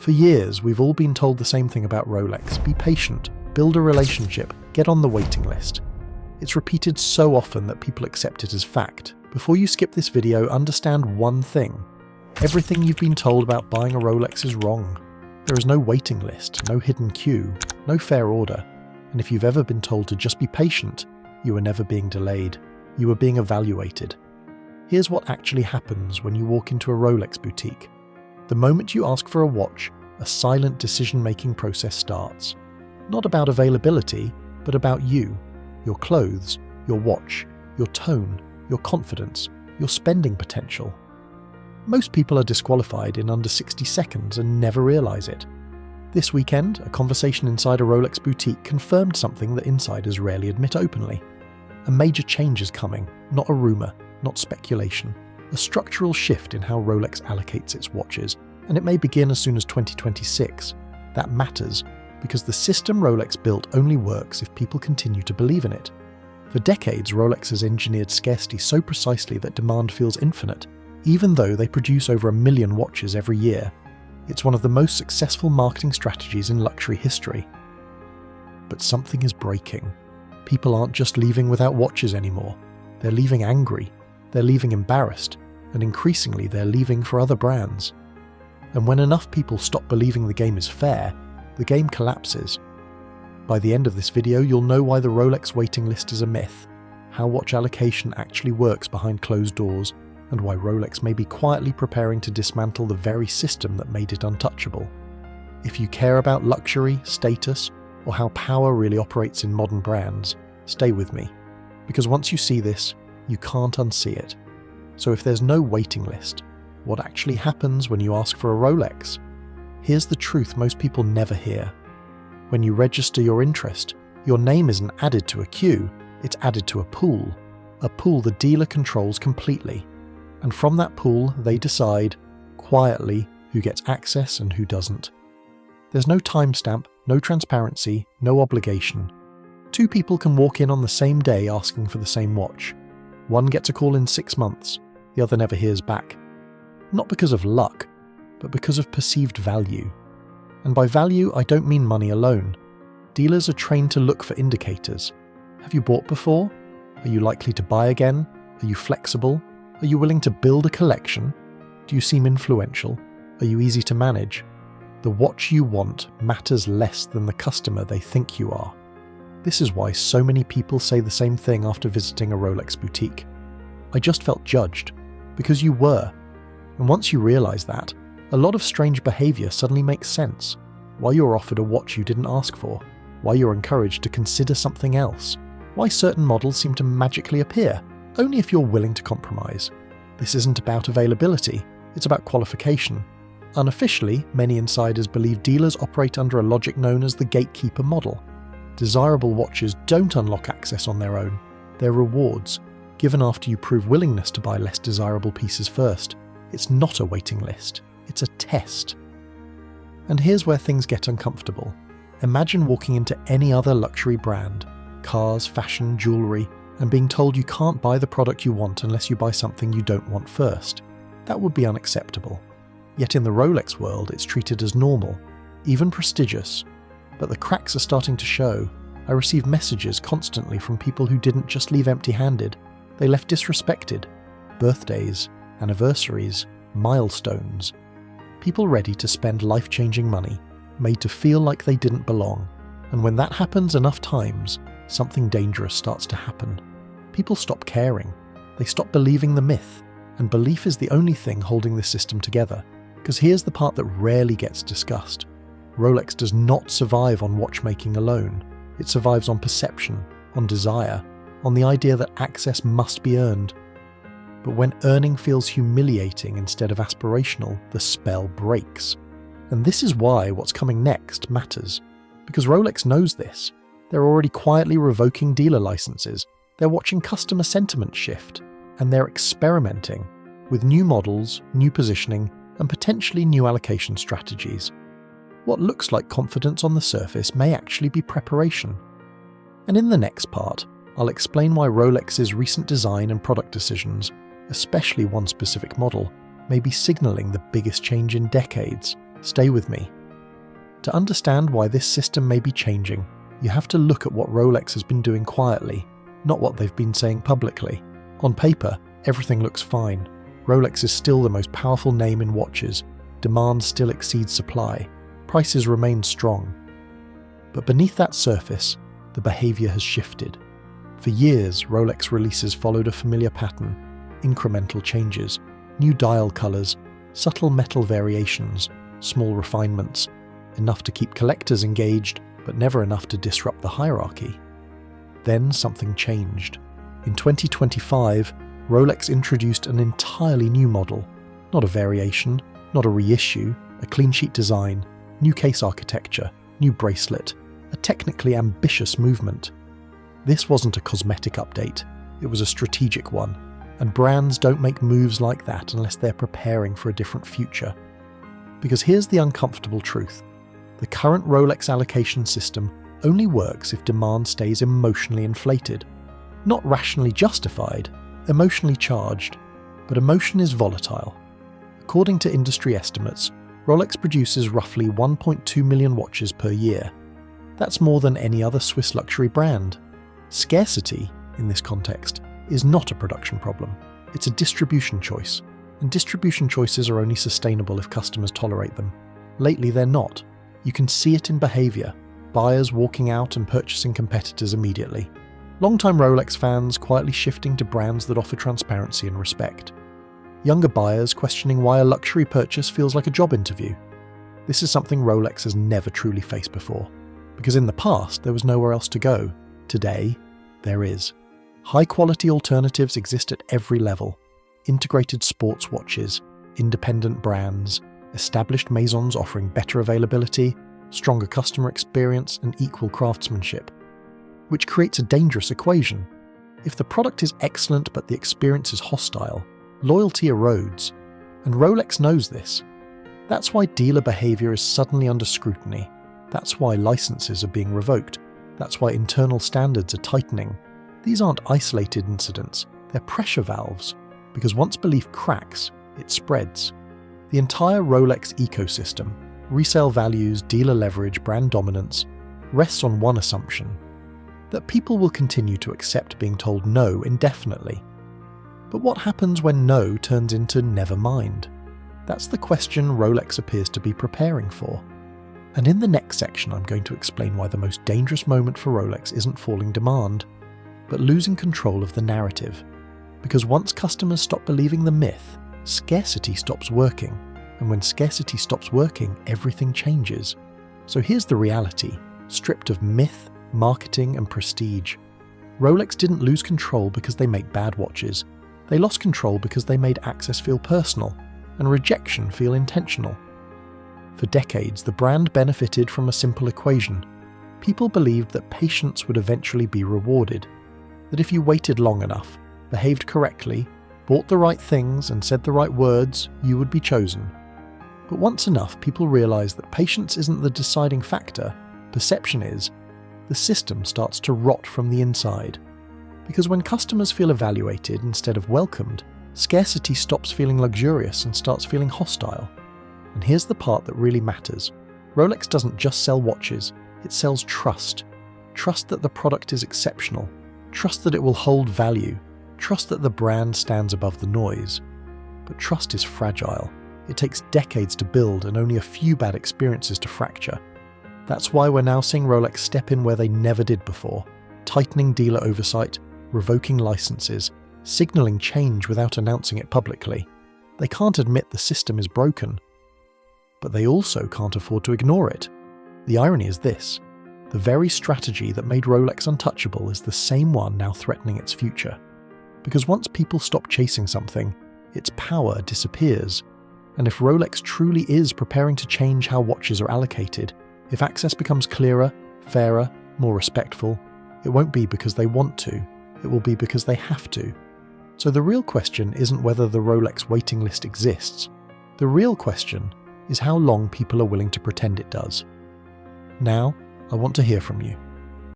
For years, we've all been told the same thing about Rolex: be patient, build a relationship, get on the waiting list. It's repeated so often that people accept it as fact. Before you skip this video, understand one thing. Everything you've been told about buying a Rolex is wrong. There is no waiting list, no hidden queue, no fair order. And if you've ever been told to just be patient, you are never being delayed. You are being evaluated. Here's what actually happens when you walk into a Rolex boutique. The moment you ask for a watch, a silent decision-making process starts. Not about availability, but about you, your clothes, your watch, your tone, your confidence, your spending potential. Most people are disqualified in under 60 seconds and never realize it. This weekend, a conversation inside a Rolex boutique confirmed something that insiders rarely admit openly. A major change is coming, not a rumor, not speculation. A structural shift in how Rolex allocates its watches, and it may begin as soon as 2026. That matters, because the system Rolex built only works if people continue to believe in it. For decades, Rolex has engineered scarcity so precisely that demand feels infinite, even though they produce over 1 million watches every year. It's one of the most successful marketing strategies in luxury history. But something is breaking. People aren't just leaving without watches anymore. They're leaving angry, they're leaving embarrassed, and increasingly they're leaving for other brands. And when enough people stop believing the game is fair, the game collapses. By the end of this video, you'll know why the Rolex waiting list is a myth, how watch allocation actually works behind closed doors, and why Rolex may be quietly preparing to dismantle the very system that made it untouchable. If you care about luxury, status, or how power really operates in modern brands, stay with me. Because once you see this, you can't unsee it. So if there's no waiting list, what actually happens when you ask for a Rolex? Here's the truth most people never hear. When you register your interest, your name isn't added to a queue, it's added to a pool the dealer controls completely. And from that pool, they decide, quietly, who gets access and who doesn't. There's no timestamp, no transparency, no obligation. Two people can walk in on the same day asking for the same watch. One gets a call in 6 months, the other never hears back. Not because of luck, but because of perceived value. And by value, I don't mean money alone. Dealers are trained to look for indicators. Have you bought before? Are you likely to buy again? Are you flexible? Are you willing to build a collection? Do you seem influential? Are you easy to manage? The watch you want matters less than the customer they think you are. This is why so many people say the same thing after visiting a Rolex boutique. I just felt judged, because you were. And once you realize that, a lot of strange behavior suddenly makes sense. Why you're offered a watch you didn't ask for, why you're encouraged to consider something else, why certain models seem to magically appear, only if you're willing to compromise. This isn't about availability, it's about qualification. Unofficially, many insiders believe dealers operate under a logic known as the gatekeeper model. Desirable watches don't unlock access on their own. They're rewards, given after you prove willingness to buy less desirable pieces first. It's not a waiting list, it's a test. And here's where things get uncomfortable. Imagine walking into any other luxury brand, cars, fashion, jewellery, and being told you can't buy the product you want unless you buy something you don't want first. That would be unacceptable. Yet in the Rolex world, it's treated as normal, even prestigious. But the cracks are starting to show. I receive messages constantly from people who didn't just leave empty-handed. They left disrespected. Birthdays, anniversaries, milestones. People ready to spend life-changing money, made to feel like they didn't belong. And when that happens enough times, something dangerous starts to happen. People stop caring. They stop believing the myth. And belief is the only thing holding the system together. Because here's the part that rarely gets discussed. Rolex does not survive on watchmaking alone. It survives on perception, on desire, on the idea that access must be earned. But when earning feels humiliating instead of aspirational, the spell breaks. And this is why what's coming next matters. Because Rolex knows this. They're already quietly revoking dealer licenses. They're watching customer sentiment shift. And they're experimenting with new models, new positioning, and potentially new allocation strategies. What looks like confidence on the surface may actually be preparation. And in the next part, I'll explain why Rolex's recent design and product decisions, especially one specific model, may be signaling the biggest change in decades, Stay with me. To understand why this system may be changing, you have to look at what Rolex has been doing quietly, not what they've been saying publicly. On paper, everything looks fine. Rolex is still the most powerful name in watches. Demand still exceeds supply. Prices remain strong. But beneath that surface, the behavior has shifted. For years, Rolex releases followed a familiar pattern: incremental changes, new dial colors, subtle metal variations, small refinements, enough to keep collectors engaged, but never enough to disrupt the hierarchy. Then something changed. In 2025, Rolex introduced an entirely new model. Not a variation, not a reissue, a clean sheet design, new case architecture, new bracelet, a technically ambitious movement. This wasn't a cosmetic update, it was a strategic one, and brands don't make moves like that unless they're preparing for a different future. Because here's the uncomfortable truth. The current Rolex allocation system only works if demand stays emotionally inflated. Not rationally justified, emotionally charged. But emotion is volatile. According to industry estimates, Rolex produces roughly 1.2 million watches per year. That's more than any other Swiss luxury brand. Scarcity, in this context, is not a production problem. It's a distribution choice, and distribution choices are only sustainable if customers tolerate them. Lately, they're not. You can see it in behavior, buyers walking out and purchasing competitors immediately. Longtime Rolex fans quietly shifting to brands that offer transparency and respect. Younger buyers questioning why a luxury purchase feels like a job interview. This is something Rolex has never truly faced before, because in the past there was nowhere else to go. Today, there is. High-quality alternatives exist at every level. Integrated sports watches, independent brands, established maisons offering better availability, stronger customer experience, and equal craftsmanship. Which creates a dangerous equation. If the product is excellent but the experience is hostile, loyalty erodes. And Rolex knows this. That's why dealer behavior is suddenly under scrutiny. That's why licenses are being revoked. That's why internal standards are tightening. These aren't isolated incidents, they're pressure valves, because once belief cracks, it spreads. The entire Rolex ecosystem, resale values, dealer leverage, brand dominance, rests on one assumption: that people will continue to accept being told no indefinitely. But what happens when no turns into never mind? That's the question Rolex appears to be preparing for. And in the next section, I'm going to explain why the most dangerous moment for Rolex isn't falling demand, but losing control of the narrative. Because once customers stop believing the myth, scarcity stops working. And when scarcity stops working, everything changes. So here's the reality, stripped of myth, marketing, and prestige. Rolex didn't lose control because they make bad watches. They lost control because they made access feel personal, and rejection feel intentional. For decades, the brand benefited from a simple equation. People believed that patience would eventually be rewarded, that if you waited long enough, behaved correctly, bought the right things, and said the right words, you would be chosen. But once enough people realized that patience isn't the deciding factor, perception is, the system starts to rot from the inside. Because when customers feel evaluated instead of welcomed, scarcity stops feeling luxurious and starts feeling hostile. And here's the part that really matters. Rolex doesn't just sell watches, it sells trust. Trust that the product is exceptional. Trust that it will hold value. Trust that the brand stands above the noise. But trust is fragile. It takes decades to build and only a few bad experiences to fracture. That's why we're now seeing Rolex step in where they never did before, tightening dealer oversight, revoking licenses, signaling change without announcing it publicly. They can't admit the system is broken, but they also can't afford to ignore it. The irony is this: the very strategy that made Rolex untouchable is the same one now threatening its future. Because once people stop chasing something, its power disappears. And if Rolex truly is preparing to change how watches are allocated, if access becomes clearer, fairer, more respectful, it won't be because they want to, it will be because they have to. So the real question isn't whether the Rolex waiting list exists. The real question is how long people are willing to pretend it does. Now, I want to hear from you.